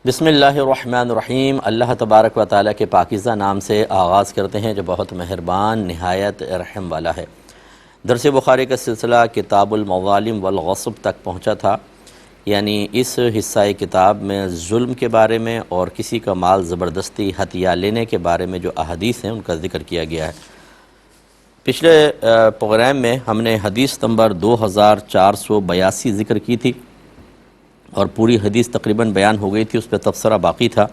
بسم اللہ الرحمن الرحیم۔ اللہ تبارک و تعالیٰ کے پاکیزہ نام سے آغاز کرتے ہیں جو بہت مہربان نہایت رحم والا ہے۔ درس بخاری کا سلسلہ کتاب المظالم والغصب تک پہنچا تھا، یعنی اس حصہ کتاب میں ظلم کے بارے میں اور کسی کا مال زبردستی ہتھیا لینے کے بارے میں جو احادیث ہیں ان کا ذکر کیا گیا ہے۔ پچھلے پروگرام میں ہم نے حدیث نمبر 2482 ذکر کی تھی اور پوری حدیث تقریباً بیان ہو گئی تھی، اس پہ تبصرہ باقی تھا،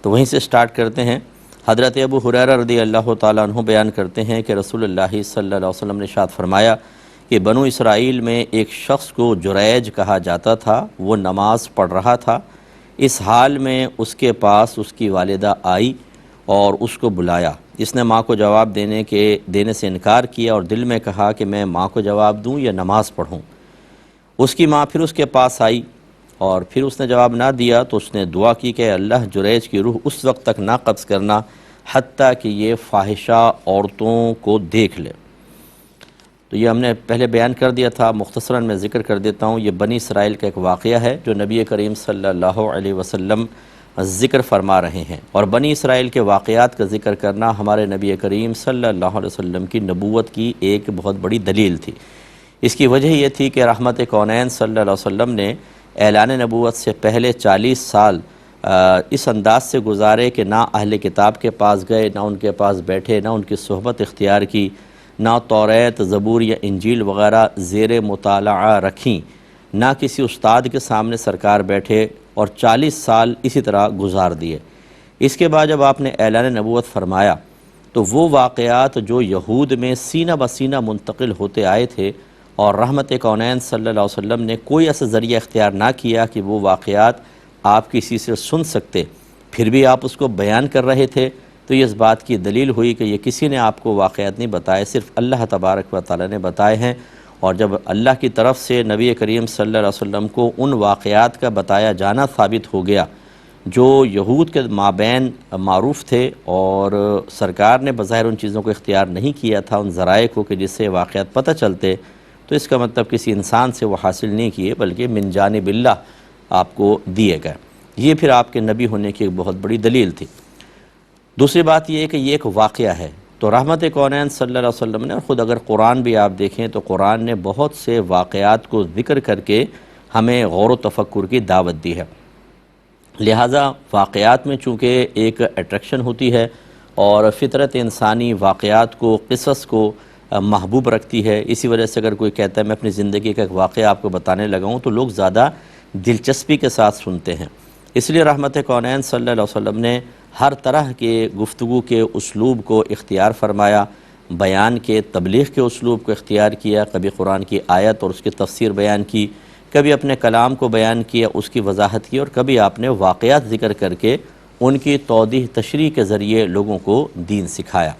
تو وہیں سے سٹارٹ کرتے ہیں۔ حضرت ابو ہریرہ رضی اللہ تعالیٰ عنہ بیان کرتے ہیں کہ رسول اللہ صلی اللہ علیہ وسلم نے ارشاد فرمایا کہ بنو اسرائیل میں ایک شخص کو جریج کہا جاتا تھا، وہ نماز پڑھ رہا تھا، اس حال میں اس کے پاس اس کی والدہ آئی اور اس کو بلایا۔ اس نے ماں کو جواب دینے سے انکار کیا اور دل میں کہا کہ میں ماں کو جواب دوں یا نماز پڑھوں۔ اس کی ماں پھر اس کے پاس آئی اور پھر اس نے جواب نہ دیا تو اس نے دعا کی کہ اللہ جریج کی روح اس وقت تک نہ قبض کرنا حتیٰ کہ یہ فاحشہ عورتوں کو دیکھ لے۔ تو یہ ہم نے پہلے بیان کر دیا تھا، مختصراً میں ذکر کر دیتا ہوں۔ یہ بنی اسرائیل کا ایک واقعہ ہے جو نبی کریم صلی اللہ علیہ وسلم ذکر فرما رہے ہیں، اور بنی اسرائیل کے واقعات کا ذکر کرنا ہمارے نبی کریم صلی اللہ علیہ وسلم کی نبوت کی ایک بہت بڑی دلیل تھی۔ اس کی وجہ یہ تھی کہ رحمت کونین صلی اللہ علیہ وسلم نے اعلان نبوت سے پہلے 40 سال اس انداز سے گزارے کہ نہ اہل کتاب کے پاس گئے، نہ ان کے پاس بیٹھے، نہ ان کی صحبت اختیار کی، نہ توریت، زبور یا انجیل وغیرہ زیر مطالعہ رکھیں، نہ کسی استاد کے سامنے سرکار بیٹھے، اور 40 سال اسی طرح گزار دیے۔ اس کے بعد جب آپ نے اعلان نبوت فرمایا تو وہ واقعات جو یہود میں سینہ بسینہ منتقل ہوتے آئے تھے، اور رحمت کونین صلی اللہ علیہ وسلم نے کوئی ایسا ذریعہ اختیار نہ کیا کہ وہ واقعات آپ کسی سے سن سکتے، پھر بھی آپ اس کو بیان کر رہے تھے، تو یہ اس بات کی دلیل ہوئی کہ یہ کسی نے آپ کو واقعات نہیں بتائے، صرف اللہ تبارک و تعالیٰ نے بتائے ہیں۔ اور جب اللہ کی طرف سے نبی کریم صلی اللہ علیہ وسلم کو ان واقعات کا بتایا جانا ثابت ہو گیا جو یہود کے مابین معروف تھے، اور سرکار نے بظاہر ان چیزوں کو اختیار نہیں کیا تھا، ان ذرائع کو کہ جس سے واقعات پتہ چلتے، تو اس کا مطلب کسی انسان سے وہ حاصل نہیں کیے بلکہ من جانب اللہ آپ کو دیے گئے۔ یہ پھر آپ کے نبی ہونے کی ایک بہت بڑی دلیل تھی۔ دوسری بات یہ ہے کہ یہ ایک واقعہ ہے، تو رحمت کونین صلی اللہ علیہ وسلم نے، اور خود اگر قرآن بھی آپ دیکھیں تو قرآن نے بہت سے واقعات کو ذکر کر کے ہمیں غور و تفکر کی دعوت دی ہے۔ لہٰذا واقعات میں چونکہ ایک اٹریکشن ہوتی ہے اور فطرت انسانی واقعات کو، قصص کو محبوب رکھتی ہے، اسی وجہ سے اگر کوئی کہتا ہے میں اپنی زندگی کا ایک واقعہ آپ کو بتانے لگا ہوں تو لوگ زیادہ دلچسپی کے ساتھ سنتے ہیں۔ اس لیے رحمت کونین صلی اللہ علیہ وسلم نے ہر طرح کے گفتگو کے اسلوب کو اختیار فرمایا، بیان کے، تبلیغ کے اسلوب کو اختیار کیا، کبھی قرآن کی آیت اور اس کی تفسیر بیان کی، کبھی اپنے کلام کو بیان کیا، اس کی وضاحت کی، اور کبھی آپ نے واقعات ذکر کر کے ان کی توضیح تشریح کے ذریعے لوگوں کو دین سکھایا۔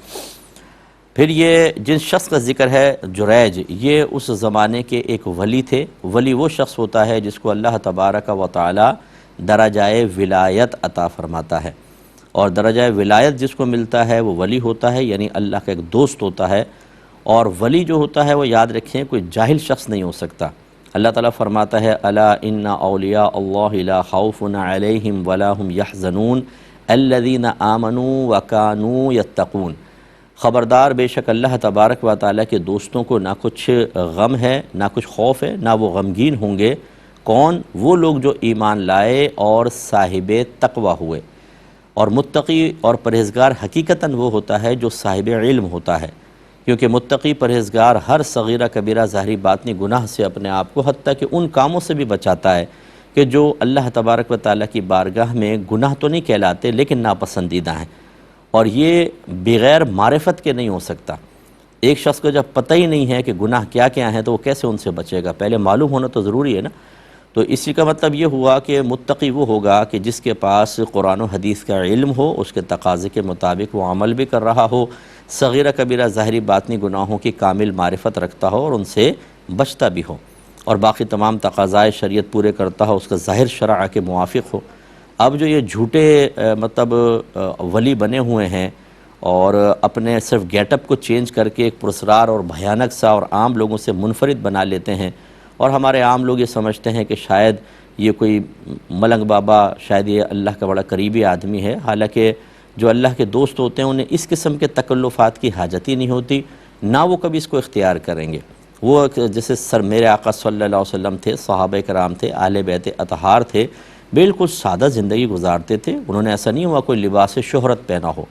پھر یہ جن شخص کا ذکر ہے جریج، یہ اس زمانے کے ایک ولی تھے۔ ولی وہ شخص ہوتا ہے جس کو اللہ تبارک و تعالی درجہ ولایت عطا فرماتا ہے، اور درجہ ولایت جس کو ملتا ہے وہ ولی ہوتا ہے، یعنی اللہ کا ایک دوست ہوتا ہے۔ اور ولی جو ہوتا ہے وہ یاد رکھیں کوئی جاہل شخص نہیں ہو سکتا۔ اللہ تعالیٰ فرماتا ہے الا ان اولیاء اللہ لا خوف علیہم ولا هم یحزنون الذین آمنوا وکانوا یتقون۔ خبردار، بے شک اللہ تبارک و تعالیٰ کے دوستوں کو نہ کچھ غم ہے، نہ کچھ خوف ہے، نہ وہ غمگین ہوں گے۔ کون؟ وہ لوگ جو ایمان لائے اور صاحب تقوی ہوئے۔ اور متقی اور پرہیزگار حقیقتاً وہ ہوتا ہے جو صاحب علم ہوتا ہے، کیونکہ متقی پرہیزگار ہر صغیرہ کبیرہ ظاہری باطنی گناہ سے اپنے آپ کو حتیٰ کہ ان کاموں سے بھی بچاتا ہے کہ جو اللہ تبارک و تعالیٰ کی بارگاہ میں گناہ تو نہیں کہلاتے لیکن ناپسندیدہ ہیں، اور یہ بغیر معرفت کے نہیں ہو سکتا۔ ایک شخص کو جب پتہ ہی نہیں ہے کہ گناہ کیا کیا ہیں تو وہ کیسے ان سے بچے گا؟ پہلے معلوم ہونا تو ضروری ہے نا۔ تو اسی کا مطلب یہ ہوا کہ متقی وہ ہوگا کہ جس کے پاس قرآن و حدیث کا علم ہو، اس کے تقاضے کے مطابق وہ عمل بھی کر رہا ہو، صغیرہ کبیرہ ظاہری باطنی گناہوں کی کامل معرفت رکھتا ہو اور ان سے بچتا بھی ہو، اور باقی تمام تقاضائے شریعت پورے کرتا ہو، اس کا ظاہر شرع کے موافق ہو۔ اب جو یہ جھوٹے مطلب ولی بنے ہوئے ہیں اور اپنے صرف گیٹ اپ کو چینج کر کے ایک پراسرار اور بھیانک سا اور عام لوگوں سے منفرد بنا لیتے ہیں، اور ہمارے عام لوگ یہ سمجھتے ہیں کہ شاید یہ کوئی ملنگ بابا، شاید یہ اللہ کا بڑا قریبی آدمی ہے، حالانکہ جو اللہ کے دوست ہوتے ہیں انہیں اس قسم کے تکلفات کی حاجت ہی نہیں ہوتی، نہ وہ کبھی اس کو اختیار کریں گے۔ وہ جیسے میرے آقا صلی اللہ علیہ وسلم تھے، صحابہ کرام تھے، اہل بیت اطہار تھے، بالکل سادہ زندگی گزارتے تھے۔ انہوں نے ایسا نہیں ہوا کوئی لباس شہرت پہنا ہو۔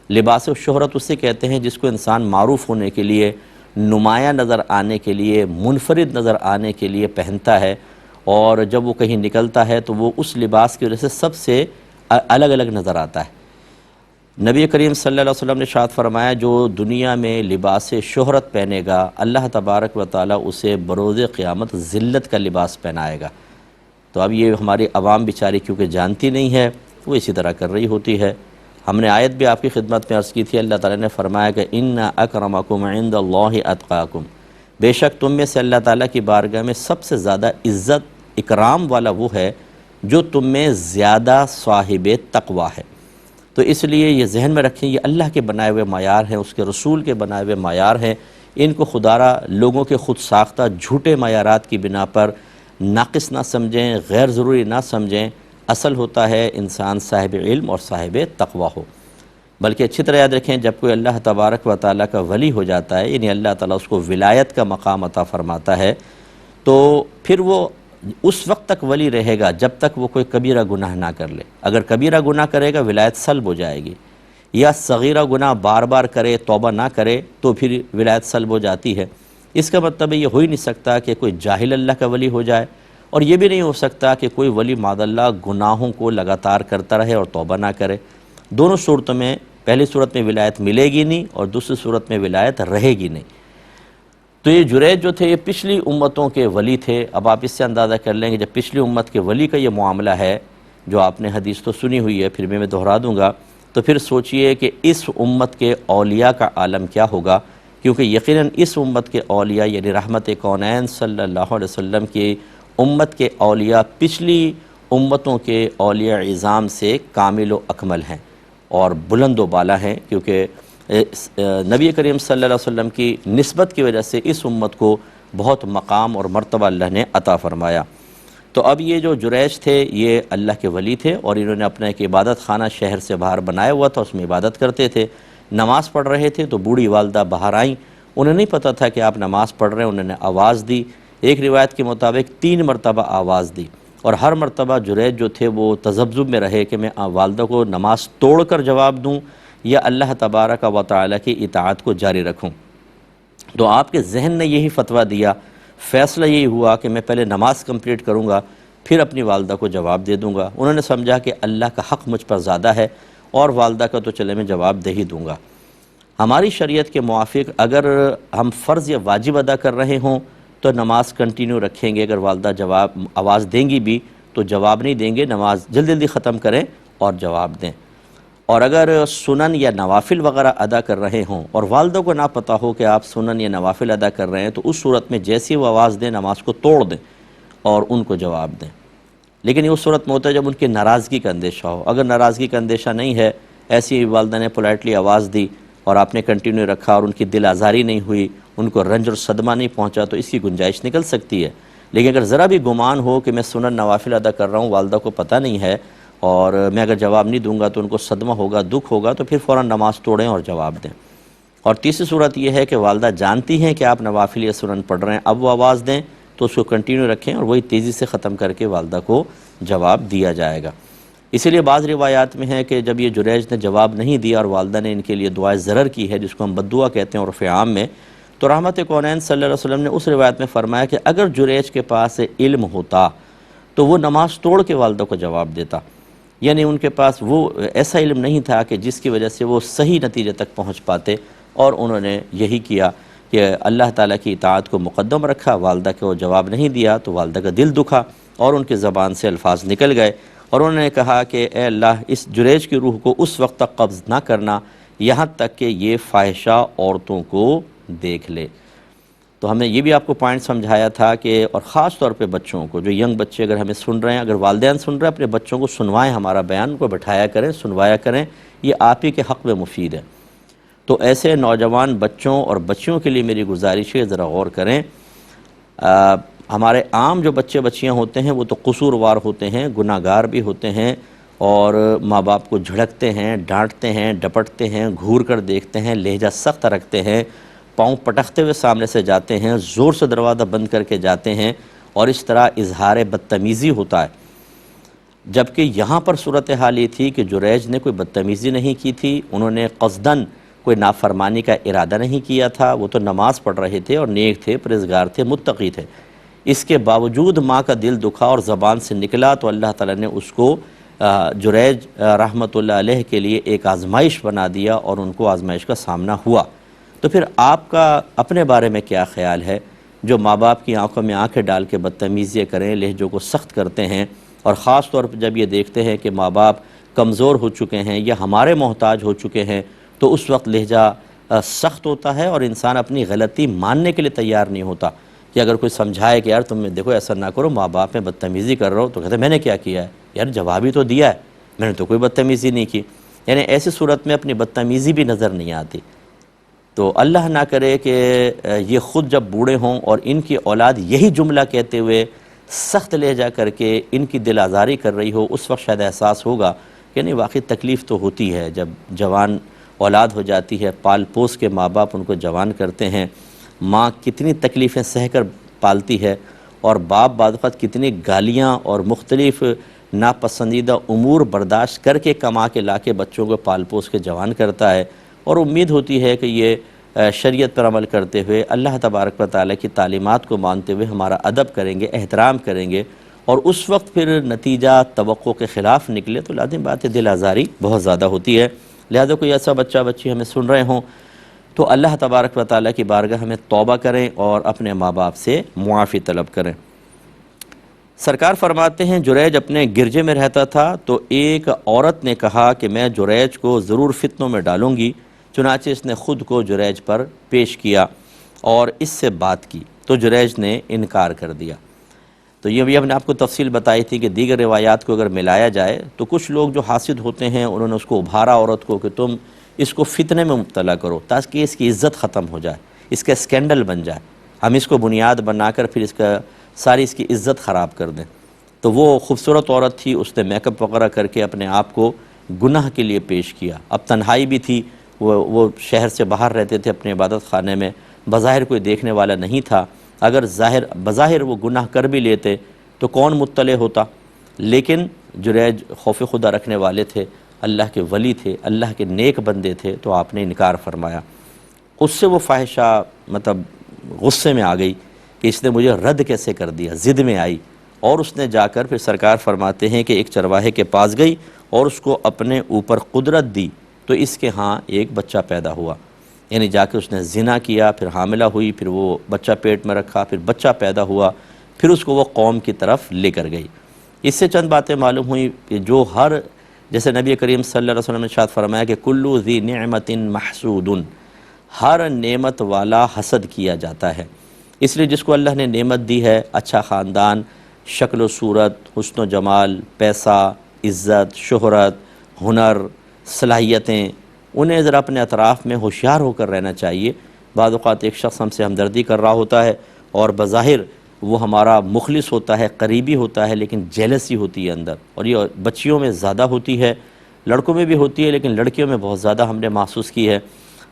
لباس شہرت اسے کہتے ہیں جس کو انسان معروف ہونے کے لیے، نمایاں نظر آنے کے لیے، منفرد نظر آنے کے لیے پہنتا ہے، اور جب وہ کہیں نکلتا ہے تو وہ اس لباس کی وجہ سے سب سے الگ الگ نظر آتا ہے۔ نبی کریم صلی اللہ علیہ وسلم نے ارشاد فرمایا، جو دنیا میں لباس شہرت پہنے گا اللہ تبارک و تعالیٰ اسے بروز قیامت ذلت کا لباس پہنائے گا۔ تو اب یہ ہماری عوام بیچاری کیونکہ جانتی نہیں ہے، وہ اسی طرح کر رہی ہوتی ہے۔ ہم نے آیت بھی آپ کی خدمت میں عرض کی تھی، اللہ تعالیٰ نے فرمایا کہ ان اکرمکم عند اللہ اتقاکم، بے شک تم میں سے اللہ تعالیٰ کی بارگاہ میں سب سے زیادہ عزت اکرام والا وہ ہے جو تم میں زیادہ صاحب تقویٰ ہے۔ تو اس لیے یہ ذہن میں رکھیں، یہ اللہ کے بنائے ہوئے معیار ہیں، اس کے رسول کے بنائے ہوئے معیار ہیں، ان کو خدارہ لوگوں کے خود ساختہ جھوٹے معیارات کی بنا پر ناقص نہ سمجھیں، غیر ضروری نہ سمجھیں۔ اصل ہوتا ہے انسان صاحب علم اور صاحب تقویٰ ہو۔ بلکہ اچھی طرح یاد رکھیں، جب کوئی اللہ تبارک و تعالیٰ کا ولی ہو جاتا ہے، یعنی اللہ تعالیٰ اس کو ولایت کا مقام عطا فرماتا ہے، تو پھر وہ اس وقت تک ولی رہے گا جب تک وہ کوئی کبیرہ گناہ نہ کر لے۔ اگر کبیرہ گناہ کرے گا ولایت سلب ہو جائے گی، یا صغیرہ گناہ بار بار کرے، توبہ نہ کرے، تو پھر ولایت سلب ہو جاتی ہے۔ اس کا مطلب یہ ہو ہی نہیں سکتا کہ کوئی جاہل اللہ کا ولی ہو جائے، اور یہ بھی نہیں ہو سکتا کہ کوئی ولی معاذ اللہ گناہوں کو لگاتار کرتا رہے اور توبہ نہ کرے۔ دونوں صورتوں میں، پہلی صورت میں ولایت ملے گی نہیں اور دوسری صورت میں ولایت رہے گی نہیں۔ تو یہ جریج جو تھے یہ پچھلی امتوں کے ولی تھے۔ اب آپ اس سے اندازہ کر لیں کہ جب پچھلی امت کے ولی کا یہ معاملہ ہے، جو آپ نے حدیث تو سنی ہوئی ہے، پھر بھی میں دہرا دوں گا، تو پھر سوچئے کہ اس امت کے اولیاء کا عالم کیا ہوگا، کیونکہ یقیناً اس امت کے اولیاء یعنی رحمت کونین صلی اللہ علیہ وسلم کی امت کے اولیاء پچھلی امتوں کے اولیاء عظام سے کامل و اکمل ہیں اور بلند و بالا ہیں، کیونکہ نبی کریم صلی اللہ علیہ وسلم کی نسبت کی وجہ سے اس امت کو بہت مقام اور مرتبہ اللہ نے عطا فرمایا۔ تو اب یہ جو جریج تھے یہ اللہ کے ولی تھے، اور انہوں نے اپنا ایک عبادت خانہ شہر سے باہر بنایا ہوا تھا، اس میں عبادت کرتے تھے۔ نماز پڑھ رہے تھے تو بوڑھی والدہ باہر آئیں، انہیں نہیں پتہ تھا کہ آپ نماز پڑھ رہے ہیں، انہوں نے آواز دی۔ ایک روایت کے مطابق 3 مرتبہ آواز دی، اور ہر مرتبہ جریج جو تھے وہ تذبذب میں رہے کہ میں والدہ کو نماز توڑ کر جواب دوں یا اللہ تبارک و تعالیٰ کی اطاعت کو جاری رکھوں۔ تو آپ کے ذہن نے یہی فتویٰ دیا، فیصلہ یہی ہوا کہ میں پہلے نماز کمپلیٹ کروں گا، پھر اپنی والدہ کو جواب دے دوں گا۔ انہوں نے سمجھا کہ اللہ کا حق مجھ پر زیادہ ہے، اور والدہ کا تو چلے میں جواب دے ہی دوں گا۔ ہماری شریعت کے موافق اگر ہم فرض یا واجب ادا کر رہے ہوں تو نماز کنٹینیو رکھیں گے، اگر والدہ آواز دیں گی بھی تو جواب نہیں دیں گے، نماز جلدی جلدی ختم کریں اور جواب دیں۔ اور اگر سنن یا نوافل وغیرہ ادا کر رہے ہوں اور والدہ کو نہ پتہ ہو کہ آپ سنن یا نوافل ادا کر رہے ہیں، تو اس صورت میں جیسی وہ آواز دیں نماز کو توڑ دیں اور ان کو جواب دیں۔ لیکن یہ اس صورت میں ہوتا ہے جب ان کی ناراضگی کا اندیشہ ہو۔ اگر ناراضگی کا اندیشہ نہیں ہے، ایسی والدہ نے پولائٹلی آواز دی اور آپ نے کنٹینیو رکھا اور ان کی دل آزاری نہیں ہوئی، ان کو رنج اور صدمہ نہیں پہنچا، تو اس کی گنجائش نکل سکتی ہے۔ لیکن اگر ذرا بھی گمان ہو کہ میں سنن نوافل ادا کر رہا ہوں، والدہ کو پتہ نہیں ہے، اور میں اگر جواب نہیں دوں گا تو ان کو صدمہ ہوگا، دکھ ہوگا، تو پھر فوراً نماز توڑیں اور جواب دیں۔ اور تیسری صورت یہ ہے کہ والدہ جانتی ہیں کہ آپ نوافل یا سنن پڑھ رہے ہیں، اب وہ آواز دیں تو اس کو کنٹینیو رکھیں اور وہی تیزی سے ختم کر کے والدہ کو جواب دیا جائے گا۔ اسی لیے بعض روایات میں ہے کہ جب یہ جریج نے جواب نہیں دیا اور والدہ نے ان کے لیے دعائے ضرر کی ہے، جس کو ہم بددعا کہتے ہیں عرف عام میں، تو رحمت کونین صلی اللہ علیہ وسلم نے اس روایت میں فرمایا کہ اگر جریج کے پاس علم ہوتا تو وہ نماز توڑ کے والدہ کو جواب دیتا، یعنی ان کے پاس وہ ایسا علم نہیں تھا کہ جس کی وجہ سے وہ صحیح نتیجے تک پہنچ پاتے، اور انہوں نے یہی کیا کہ اللہ تعالیٰ کی اطاعت کو مقدم رکھا، والدہ کو جواب نہیں دیا تو والدہ کا دل دکھا اور ان کی زبان سے الفاظ نکل گئے، اور انہوں نے کہا کہ اے اللہ اس جریج کی روح کو اس وقت تک قبض نہ کرنا یہاں تک کہ یہ فاحشہ عورتوں کو دیکھ لے۔ تو ہم نے یہ بھی آپ کو پوائنٹ سمجھایا تھا کہ، اور خاص طور پہ بچوں کو، جو ینگ بچے اگر ہمیں سن رہے ہیں، اگر والدین سن رہے ہیں، اپنے بچوں کو سنوائیں ہمارا بیان، ان کو بٹھایا کریں، سنوایا کریں، یہ آپ ہی کے حق میں مفید ہے۔ تو ایسے نوجوان بچوں اور بچیوں کے لیے میری گزارش ہے ذرا غور کریں۔ ہمارے عام جو بچے بچیاں ہوتے ہیں وہ تو قصوروار ہوتے ہیں، گناہ گار بھی ہوتے ہیں، اور ماں باپ کو جھڑکتے ہیں، ڈانٹتے ہیں، ڈپٹتے ہیں، گھور کر دیکھتے ہیں، لہجہ سخت رکھتے ہیں، پاؤں پٹکتے ہوئے سامنے سے جاتے ہیں، زور سے دروازہ بند کر کے جاتے ہیں، اور اس طرح اظہار بدتمیزی ہوتا ہے۔ جبکہ یہاں پر صورتحال یہ تھی کہ جریج نے کوئی بدتمیزی نہیں کی تھی، انہوں نے قصداً کوئی نافرمانی کا ارادہ نہیں کیا تھا، وہ تو نماز پڑھ رہے تھے اور نیک تھے، پرہیزگار تھے، متقی تھے۔ اس کے باوجود ماں کا دل دکھا اور زبان سے نکلا تو اللہ تعالیٰ نے اس کو جریج رحمۃ اللہ علیہ کے لیے ایک آزمائش بنا دیا، اور ان کو آزمائش کا سامنا ہوا۔ تو پھر آپ کا اپنے بارے میں کیا خیال ہے، جو ماں باپ کی آنکھوں میں آنکھیں ڈال کے بدتمیزیاں کریں، لہجوں کو سخت کرتے ہیں، اور خاص طور پر جب یہ دیکھتے ہیں کہ ماں باپ کمزور ہو چکے ہیں یا ہمارے محتاج ہو چکے ہیں، تو اس وقت لہجہ سخت ہوتا ہے، اور انسان اپنی غلطی ماننے کے لیے تیار نہیں ہوتا کہ اگر کوئی سمجھائے کہ یار تم دیکھو ایسا نہ کرو، ماں باپ میں بدتمیزی کر رہا ہو، تو کہتے ہیں میں نے کیا کیا ہے یار، جواب ہی تو دیا ہے، میں نے تو کوئی بدتمیزی نہیں کی۔ یعنی ایسی صورت میں اپنی بدتمیزی بھی نظر نہیں آتی۔ تو اللہ نہ کرے کہ یہ خود جب بوڑھے ہوں اور ان کی اولاد یہی جملہ کہتے ہوئے سخت لہجہ کر کے ان کی دل آزاری کر رہی ہو، اس وقت شاید احساس ہوگا کہ نہیں، واقعی تکلیف تو ہوتی ہے جب جوان اولاد ہو جاتی ہے، پال پوس کے ماں باپ ان کو جوان کرتے ہیں، ماں کتنی تکلیفیں سہ کر پالتی ہے، اور باپ بعض اوقات کتنی گالیاں اور مختلف ناپسندیدہ امور برداشت کر کے کما کے لا کے بچوں کو پال پوس کے جوان کرتا ہے، اور امید ہوتی ہے کہ یہ شریعت پر عمل کرتے ہوئے اللہ تبارک و تعالیٰ کی تعلیمات کو مانتے ہوئے ہمارا ادب کریں گے، احترام کریں گے، اور اس وقت پھر نتیجہ توقع کے خلاف نکلے تو لازم بات ہے دل آزاری بہت زیادہ ہوتی ہے۔ لہذا کوئی ایسا بچہ بچی ہمیں سن رہے ہوں تو اللہ تبارک و تعالیٰ کی بارگاہ ہمیں توبہ کریں اور اپنے ماں باپ سے معافی طلب کریں۔ سرکار فرماتے ہیں جریج اپنے گرجے میں رہتا تھا تو ایک عورت نے کہا کہ میں جریج کو ضرور فتنوں میں ڈالوں گی، چنانچہ اس نے خود کو جریج پر پیش کیا اور اس سے بات کی تو جریج نے انکار کر دیا۔ تو یہ بھی ہم نے آپ کو تفصیل بتائی تھی کہ دیگر روایات کو اگر ملایا جائے تو کچھ لوگ جو حاسد ہوتے ہیں انہوں نے اس کو ابھارا عورت کو کہ تم اس کو فتنے میں مبتلا کرو تاکہ اس کی عزت ختم ہو جائے، اس کا اسکینڈل بن جائے، ہم اس کو بنیاد بنا کر پھر اس کی عزت خراب کر دیں۔ تو وہ خوبصورت عورت تھی، اس نے میک اپ وغیرہ کر کے اپنے آپ کو گناہ کے لیے پیش کیا۔ اب تنہائی بھی تھی، وہ شہر سے باہر رہتے تھے اپنے عبادت خانے میں، بظاہر کوئی دیکھنے والا نہیں تھا، اگر بظاہر وہ گناہ کر بھی لیتے تو کون مطلع ہوتا، لیکن جریج خوف خدا رکھنے والے تھے، اللہ کے ولی تھے، اللہ کے نیک بندے تھے، تو آپ نے انکار فرمایا۔ اس سے وہ فاحشہ غصے میں آ گئی کہ اس نے مجھے رد کیسے کر دیا، ضد میں آئی، اور اس نے جا کر پھر سرکار فرماتے ہیں کہ ایک چرواہے کے پاس گئی اور اس کو اپنے اوپر قدرت دی تو اس کے ہاں ایک بچہ پیدا ہوا، یعنی جا کے اس نے زنا کیا، پھر حاملہ ہوئی، پھر وہ بچہ پیٹ میں رکھا، پھر بچہ پیدا ہوا، پھر اس کو وہ قوم کی طرف لے کر گئی۔ اس سے چند باتیں معلوم ہوئی کہ جیسے نبی کریم صلی اللہ علیہ وسلم نے ارشاد فرمایا کہ کلو ذی نعمت محسود، ہر نعمت والا حسد کیا جاتا ہے، اس لیے جس کو اللہ نے نعمت دی ہے، اچھا خاندان، شکل و صورت، حسن و جمال، پیسہ، عزت، شہرت، ہنر، صلاحیتیں، انہیں ذرا اپنے اطراف میں ہوشیار ہو کر رہنا چاہیے۔ بعض اوقات ایک شخص ہم سے ہمدردی کر رہا ہوتا ہے اور بظاہر وہ ہمارا مخلص ہوتا ہے، قریبی ہوتا ہے، لیکن جیلسی ہوتی ہے اندر، اور یہ بچیوں میں زیادہ ہوتی ہے، لڑکوں میں بھی ہوتی ہے لیکن لڑکیوں میں بہت زیادہ ہم نے محسوس کی ہے۔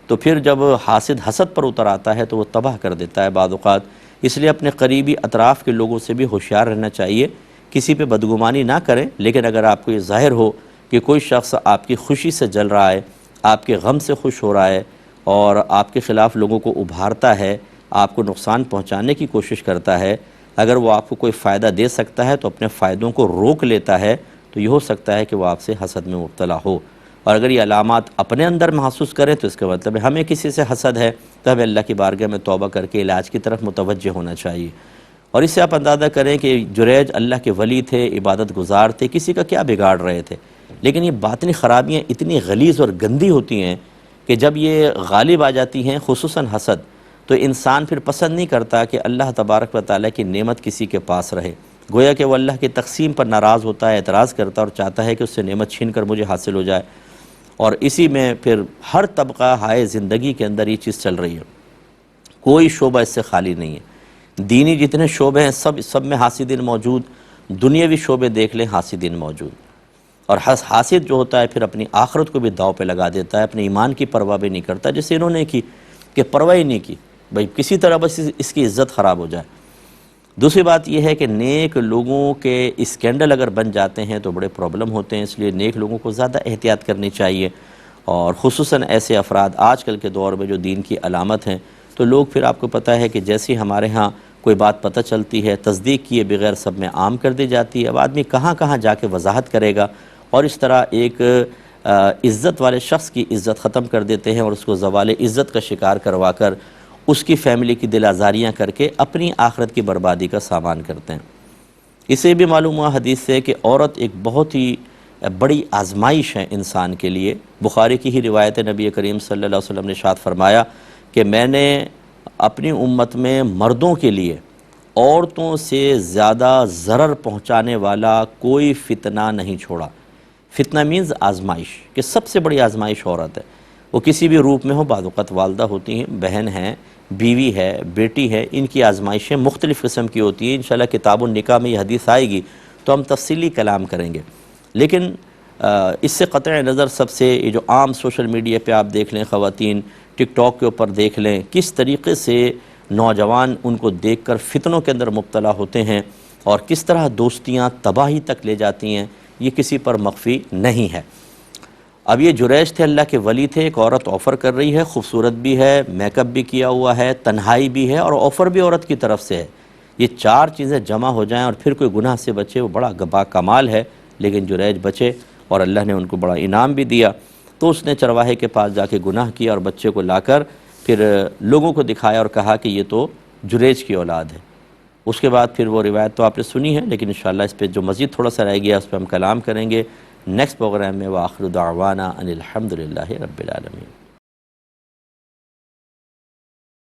تو پھر جب حاسد حسد پر اتر آتا ہے تو وہ تباہ کر دیتا ہے بعض اوقات، اس لیے اپنے قریبی اطراف کے لوگوں سے بھی ہوشیار رہنا چاہیے، کسی پہ بدگمانی نہ کریں، لیکن اگر آپ کو یہ ظاہر ہو کہ کوئی شخص آپ کی خوشی سے جل رہا ہے، آپ کے غم سے خوش ہو رہا ہے، اور آپ کے خلاف لوگوں کو ابھارتا ہے، آپ کو نقصان پہنچانے کی کوشش کرتا ہے، اگر وہ آپ کو کوئی فائدہ دے سکتا ہے تو اپنے فائدوں کو روک لیتا ہے، تو یہ ہو سکتا ہے کہ وہ آپ سے حسد میں مبتلا ہو، اور اگر یہ علامات اپنے اندر محسوس کریں تو اس کا مطلب ہے ہمیں کسی سے حسد ہے، تو ہمیں اللہ کی بارگاہ میں توبہ کر کے علاج کی طرف متوجہ ہونا چاہیے۔ اور اس سے آپ اندازہ کریں کہ جریج اللہ کے ولی تھے، عبادت گزار تھے، کسی کا کیا بگاڑ رہے تھے، لیکن یہ باطنی خرابیاں اتنی غلیظ اور گندی ہوتی ہیں کہ جب یہ غالب آ جاتی ہیں، خصوصاً حسد، تو انسان پھر پسند نہیں کرتا کہ اللہ تبارک و تعالیٰ کی نعمت کسی کے پاس رہے، گویا کہ وہ اللہ کی تقسیم پر ناراض ہوتا ہے، اعتراض کرتا ہے اور چاہتا ہے کہ اس سے نعمت چھین کر مجھے حاصل ہو جائے، اور اسی میں پھر ہر طبقہ ہائے زندگی کے اندر یہ چیز چل رہی ہے، کوئی شعبہ اس سے خالی نہیں ہے۔ دینی جتنے شعبے ہیں سب میں حاسدین موجود، دنیاوی شعبے دیکھ لیں حاسدین موجود۔ اور حاسد جو ہوتا ہے پھر اپنی آخرت کو بھی داؤ پہ لگا دیتا ہے، اپنے ایمان کی پرواہ بھی نہیں کرتا، جیسے انہوں نے کی کہ پرواہ ہی نہیں کی، بھئی کسی طرح بس اس کی عزت خراب ہو جائے۔ دوسری بات یہ ہے کہ نیک لوگوں کے اسکینڈل اگر بن جاتے ہیں تو بڑے پرابلم ہوتے ہیں، اس لیے نیک لوگوں کو زیادہ احتیاط کرنی چاہیے، اور خصوصاً ایسے افراد آج کل کے دور میں جو دین کی علامت ہیں، تو لوگ پھر آپ کو پتہ ہے کہ جیسے ہمارے ہاں کوئی بات پتہ چلتی ہے تصدیق کیے بغیر سب میں عام کر دی جاتی ہے، اب آدمی کہاں کہاں جا کے وضاحت کرے گا، اور اس طرح ایک عزت والے شخص کی عزت ختم کر دیتے ہیں اور اس کو زوال عزت کا شکار کروا کر اس کی فیملی کی دل آزاریاں کر کے اپنی آخرت کی بربادی کا سامان کرتے ہیں۔ اسے بھی معلوم ہوا حدیث سے کہ عورت ایک بہت ہی بڑی آزمائش ہے انسان کے لیے۔ بخاری کی ہی روایت نبی کریم صلی اللہ علیہ وسلم نے ارشاد فرمایا کہ میں نے اپنی امت میں مردوں کے لیے عورتوں سے زیادہ ضرر پہنچانے والا کوئی فتنہ نہیں چھوڑا۔ فتنہ مینز آزمائش، کہ سب سے بڑی آزمائش عورت ہے، وہ کسی بھی روپ میں ہو، بعض اوقات والدہ ہوتی ہیں، بہن ہیں، بیوی ہے، بیٹی ہے، ان کی آزمائشیں مختلف قسم کی ہوتی ہیں۔ انشاءاللہ کتاب النکاح میں یہ حدیث آئے گی تو ہم تفصیلی کلام کریں گے، لیکن اس سے قطع نظر سب سے یہ جو عام سوشل میڈیا پہ آپ دیکھ لیں، خواتین ٹک ٹاک کے اوپر دیکھ لیں، کس طریقے سے نوجوان ان کو دیکھ کر فتنوں کے اندر مبتلا ہوتے ہیں اور کس طرح دوستیاں تباہی تک لے جاتی ہیں، یہ کسی پر مخفی نہیں ہے۔ اب یہ جریج تھے، اللہ کے ولی تھے، ایک عورت آفر کر رہی ہے، خوبصورت بھی ہے، میک اپ بھی کیا ہوا ہے، تنہائی بھی ہے، اور آفر بھی عورت کی طرف سے ہے۔ یہ چار چیزیں جمع ہو جائیں اور پھر کوئی گناہ سے بچے، وہ بڑا با کمال ہے، لیکن جریج بچے اور اللہ نے ان کو بڑا انعام بھی دیا۔ تو اس نے چرواہے کے پاس جا کے گناہ کیا اور بچے کو لا کر پھر لوگوں کو دکھایا اور کہا کہ یہ تو جریج کی اولاد ہے۔ اس کے بعد پھر وہ روایت تو آپ نے سنی ہے، لیکن انشاءاللہ اس پہ جو مزید تھوڑا سا رہ گیا اس پہ ہم کلام کریں گے نیکسٹ پروگرام میں۔ وآخر دعوانا ان الحمدللہ رب العالمین۔